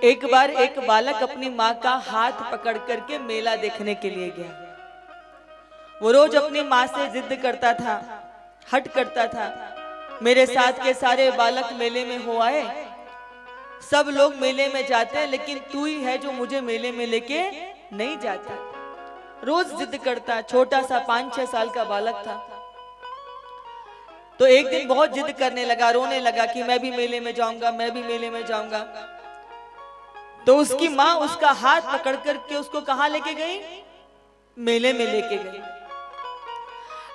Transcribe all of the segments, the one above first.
एक बार एक बालक अपनी माँ का हाथ पकड़ करके मेला देखने के लिए गया। वो रोज अपनी माँ से जिद करता था, हट करता था, मेरे साथ के सारे बालक मेले में हो आए, सब लोग मेले में जाते हैं लेकिन तू ही है जो मुझे मेले में लेके नहीं जाता। रोज जिद करता, छोटा सा 5-6 साल का बालक था। तो एक दिन बहुत जिद करने लगा, रोने लगा कि मैं भी मेले में जाऊंगा, मैं भी मेले में जाऊंगा। तो उसकी माँ उसका हाथ पकड़ करके उसको कहां लेके गई? मेले में लेके गई।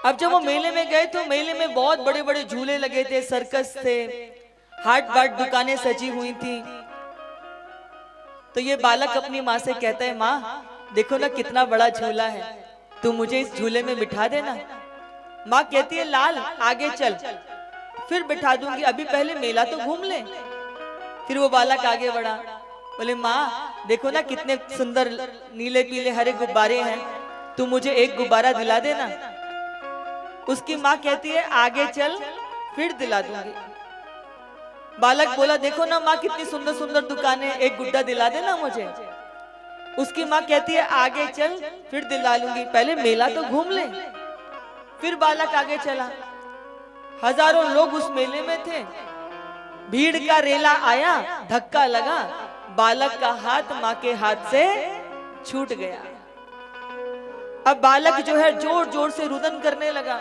अब जब वो मेले में गए तो मेले में बहुत बड़े बड़े झूले लगे थे, सर्कस थे, हाट बाट दुकानें सजी हुई थी। तो ये बालक अपनी माँ से कहता है, माँ देखो ना कितना बड़ा झूला है, तू मुझे इस झूले में बिठा देना। माँ कहती है, लाल आगे चल, फिर बिठा दूंगी, अभी पहले मेला तो घूम ले। फिर वो बालक आगे बढ़ा, बोले माँ देखो ना कितने सुंदर नीले पीले हरे गुब्बारे हैं, तू मुझे एक गुब्बारा दिला देना। उसकी माँ कहती है, आगे चल, फिर दिला दूंगी। बालक बोला, देखो ना माँ कितनी सुंदर सुंदर दुकानें, एक गुड्डा दिला देना मुझे। उसकी माँ कहती है, आगे चल, फिर दिला लूंगी, पहले मेला तो घूम ले। फिर बालक आगे चला। हजारों लोग उस मेले में थे, भीड़ का रेला आया, धक्का लगा, बालक का हाथ माँ के हाथ से छूट गया। अब बालक जो है जोर जोर से रुदन करने लगा,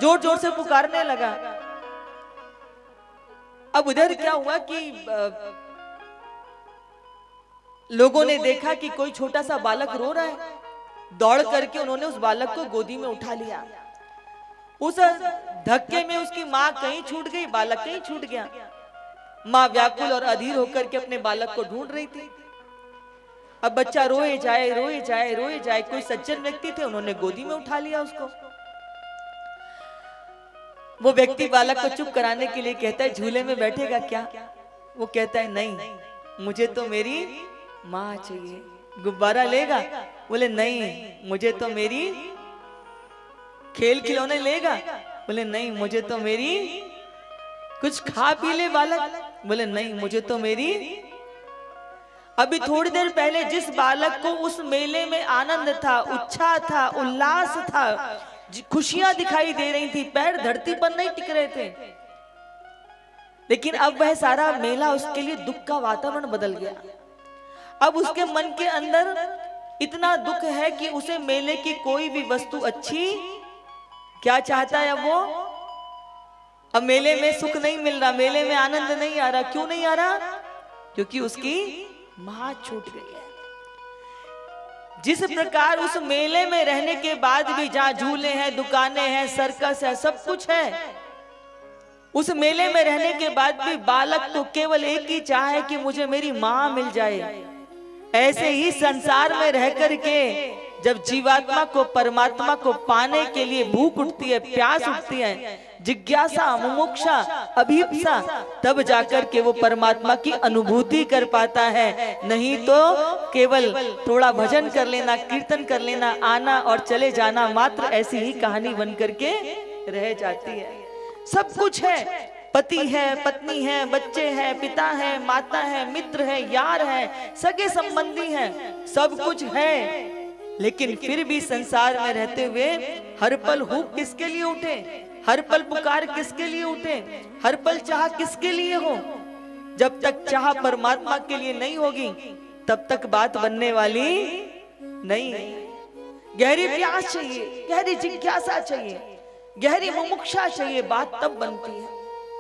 जोर जोर से पुकारने लगा। अब उधर क्या हुआ कि लोगों ने देखा कि कोई छोटा सा बालक रो रहा है। दौड़ करके उन्होंने उस बालक को गोदी में उठा लिया। उस धक्के में उसकी माँ कहीं छूट गई, बालक कहीं छूट गया। माँ व्याकुल और अधीर होकर के अपने बालक को ढूंढ रही थी। अब बच्चा रोए जाए रोए जाए रोए जाए, कोई सज्जन व्यक्ति थे, उन्होंने गोदी में उठा लिया उसको। वो व्यक्ति बालक को चुप कराने के लिए कहता है, झूले में बैठेगा क्या? वो कहता है, नहीं, मुझे तो मेरी माँ चाहिए। गुब्बारा लेगा? बोले नहीं, मुझे तो मेरी खेल खिलौने लेगा? बोले नहीं, मुझे तो मेरी कुछ खा पी ले बालक? बोले नहीं, मुझे तो मेरी। अभी थोड़ी देर पहले जिस बालक को उस मेले में आनंद था, उत्साह था, उल्लास था, खुशियां दिखाई दे रही थी, पैर धरती पर नहीं टिक रहे थे, लेकिन अब वह सारा मेला उसके लिए दुख का वातावरण बदल गया। अब उसके मन के अंदर इतना दुख है कि उसे मेले की कोई भी वस्तु अच्छी, क्या चाहता है वो? अब मेले में सुख नहीं मिल रहा, मेले में आनंद नहीं आ रहा। क्यों नहीं आ रहा? क्योंकि उसकी मां छूट गई है। जिस प्रकार उस मेले में रहने के बाद भी जहां झूले हैं, दुकानें हैं, सर्कस है, सब कुछ है, उस मेले में रहने के बाद भी बालक तो केवल एक ही चाह है कि मुझे मेरी मां मिल जाए। ऐसे ही संसार में रह करके जब जीवात्मा को परमात्मा को पाने के लिए भूख उठती है, प्यास उठती है, जिज्ञासा, मुमुक्षा, अभिप्सा, तब जाकर के वो परमात्मा की अनुभूति कर पाता है। नहीं तो केवल थोड़ा भजन कर लेना, कीर्तन कर लेना, आना और चले जाना मात्र ऐसी ही कहानी बन करके रह जाती है। सब कुछ है, पति है, पत्नी है, बच्चे हैं, पिता है, माता है, मित्र है, यार है, सगे संबंधी हैं, सब कुछ है, लेकिन फिर भी संसार में रहते हुए हर पल हुक किसके लिए उठे, हर पल पुकार किसके लिए उठे, हर पल चाह किसके लिए हो? जब तक चाह परमात्मा के लिए नहीं होगी तब तक बात बनने वाली नहीं है। गहरी प्यास चाहिए, गहरी जिज्ञासा चाहिए, गहरी मुमुक्षा चाहिए, बात तब बनती है।